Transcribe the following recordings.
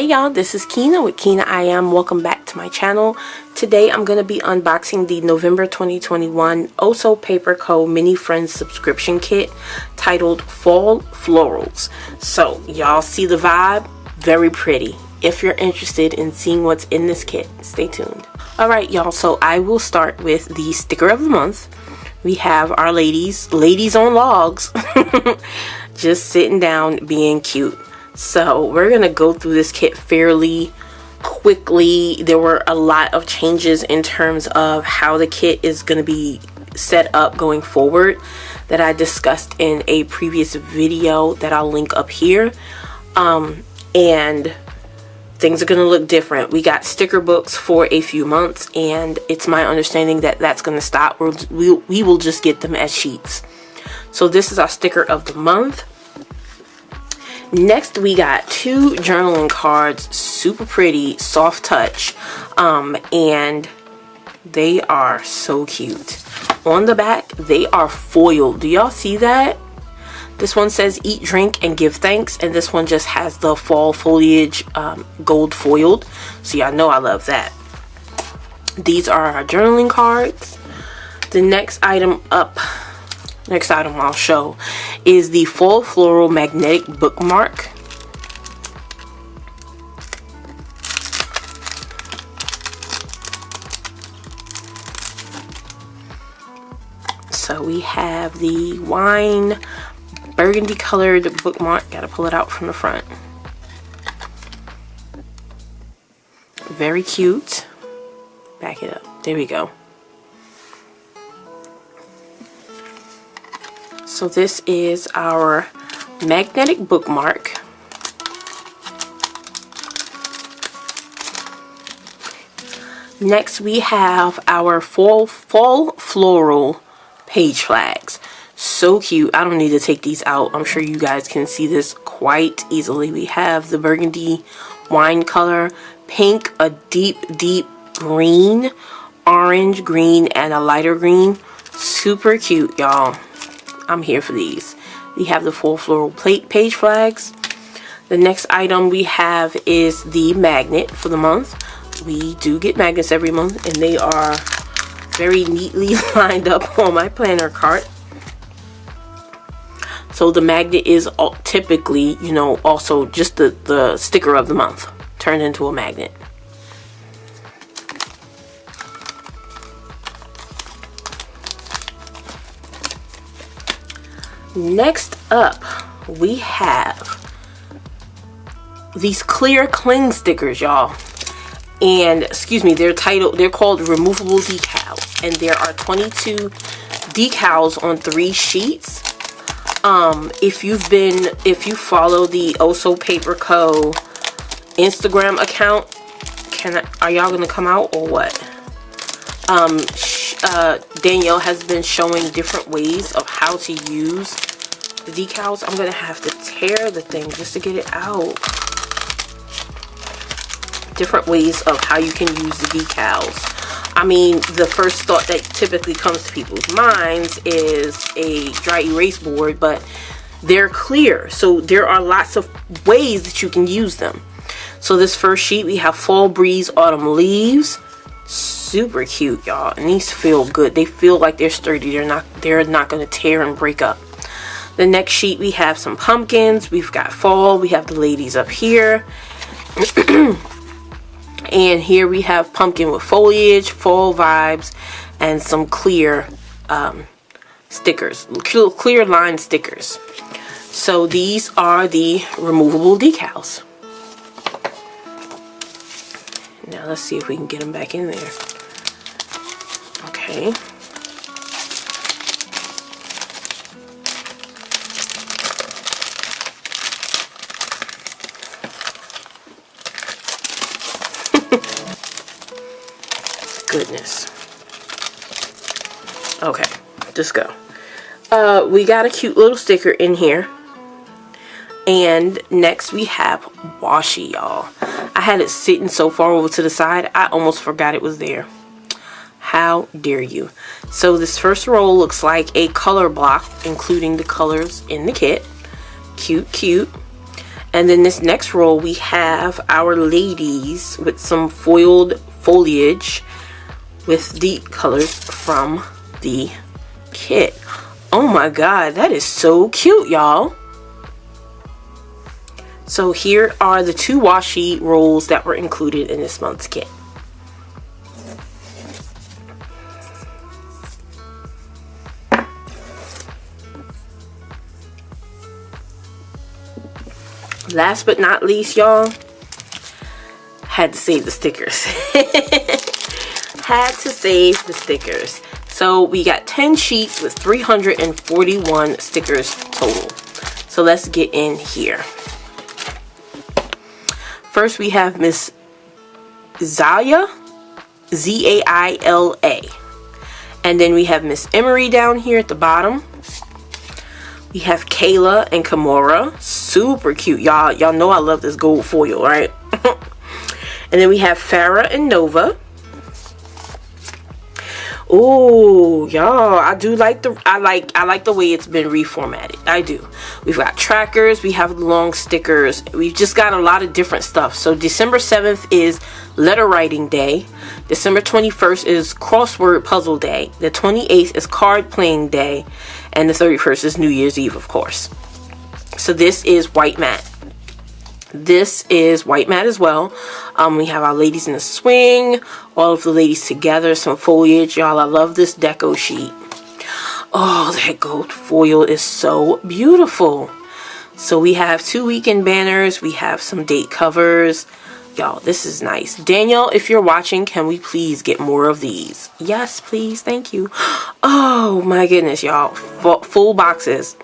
y'all, this is Kinah with KinahIAm. Welcome back to my channel. Today I'm going to be unboxing the November 2021 Oso Paper Co. Mini Friends subscription kit titled Fall Florals. So y'all see the vibe? Very pretty. If you're interested in seeing what's in this kit, stay tuned. Alright y'all, so I will start with the sticker of the month. We have our ladies on logs, just sitting down being cute. So we're gonna go through this kit fairly quickly. There were a lot of changes in terms of how the kit is gonna be set up going forward that I discussed in a previous video that I'll link up here. And things are gonna look different. We got sticker books for a few months, and it's my understanding that that's gonna stop. We will just get them as sheets. So this is our sticker of the month. Next we got two journaling cards, super pretty, soft touch, and they are so cute. On the back they are foiled. Do y'all see that? This one says eat, drink, and give thanks, and this one just has the fall foliage gold foiled, so y'all know I love that. These are our journaling cards. The next item I'll show is the Fall Floral Magnetic Bookmark. So we have the wine burgundy colored bookmark. Gotta pull it out from the front. Very cute. Back it up. There we go. So this is our magnetic bookmark. Next we have our fall floral page flags. So cute. I don't need to take these out. I'm sure you guys can see this quite easily. We have the burgundy wine color, pink, a deep green, orange, green, and a lighter green. Super cute, y'all. I'm here for these. We have the full floral page flags. The next item we have is the magnet for the month. We do get magnets every month, and they are very neatly lined up on my planner cart. So the magnet is typically, you know, also just the sticker of the month turned into a magnet. Next up, we have these clear cling stickers, y'all. And excuse me, they're called removable decals, and there are 22 decals on 3 sheets. If you follow the Oso Paper Co. Instagram account, are y'all gonna come out or what? Danielle has been showing different ways of how to use the decals. I'm gonna have to tear the thing just to get it out. Different ways of how you can use the decals. I mean, the first thought that typically comes to people's minds is a dry erase board, but they're clear, so there are lots of ways that you can use them. So this first sheet we have Fall Breeze Autumn Leaves. Super cute, y'all, and these feel good. They feel like they're sturdy. They're not going to tear and break up. The next sheet we have some pumpkins. We've got fall. We have the ladies up here. And here we have pumpkin with foliage, fall vibes, and some clear stickers, clear line stickers. So these are the removable decals. Now let's see if we can get them back in there. Okay. Goodness. Okay, let's go. We got a cute little sticker in here. And next we have washi, y'all. I had it sitting so far over to the side, I almost forgot it was there. How dare you? So this first roll looks like a color block, including the colors in the kit. Cute, cute. And then this next roll, we have our ladies with some foiled foliage with deep colors from the kit. Oh my god, that is so cute, y'all. So here are the 2 washi rolls that were included in this month's kit. Last but not least, y'all, had to save the stickers. Had to save the stickers. So we got 10 sheets with 341 stickers total. So let's get in here. First we have Miss Zaya, Z-A-I-L-A. And then we have Miss Emery down here at the bottom. We have Kayla and Kimora. Super cute, y'all. Y'all know I love this gold foil, right? And then we have Farah and Nova. Oh, y'all, I do like I like the way it's been reformatted. I do. We've got trackers, we have long stickers. We've just got a lot of different stuff. So December 7th is letter writing day. December 21st is crossword puzzle day. The 28th is card playing day, and the 31st is New Year's Eve, of course. So this is white matte. This is white matte as well. We have our ladies in a swing, all of the ladies together, some foliage. Y'all, I love this deco sheet. Oh, that gold foil is so beautiful. So we have 2 weekend banners. We have some date covers. Y'all, this is nice. Danielle, if you're watching, can we please get more of these? Yes, please. Thank you. Oh, my goodness, y'all. Full boxes,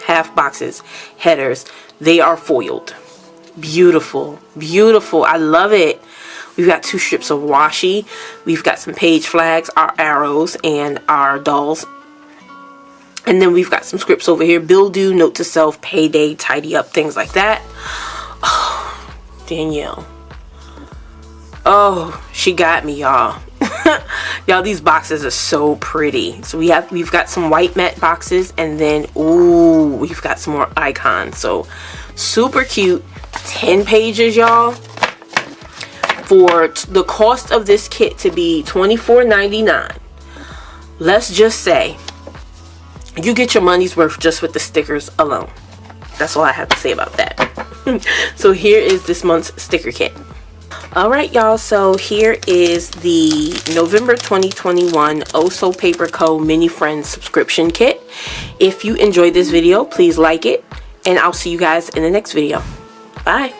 half boxes, headers. They are foiled. Beautiful, beautiful. I love it. We've got 2 strips of washi. We've got some page flags, our arrows, and our dolls. And then we've got some scripts over here. Bill due, note to self, payday, tidy up, things like that. Oh, Danielle. Oh, she got me, y'all. Y'all, these boxes are so pretty. So we've got some white matte boxes, and then ooh, we've got some more icons. So super cute. 10 pages, y'all. For the cost of this kit to be $24.99, let's just say you get your money's worth just with the stickers alone. That's all I have to say about that. So here is this month's sticker kit. Alright, y'all, so here is the November 2021 Oso Paper Co. Mini Friends subscription kit. If you enjoyed this video, please like it, and I'll see you guys in the next video. Bye.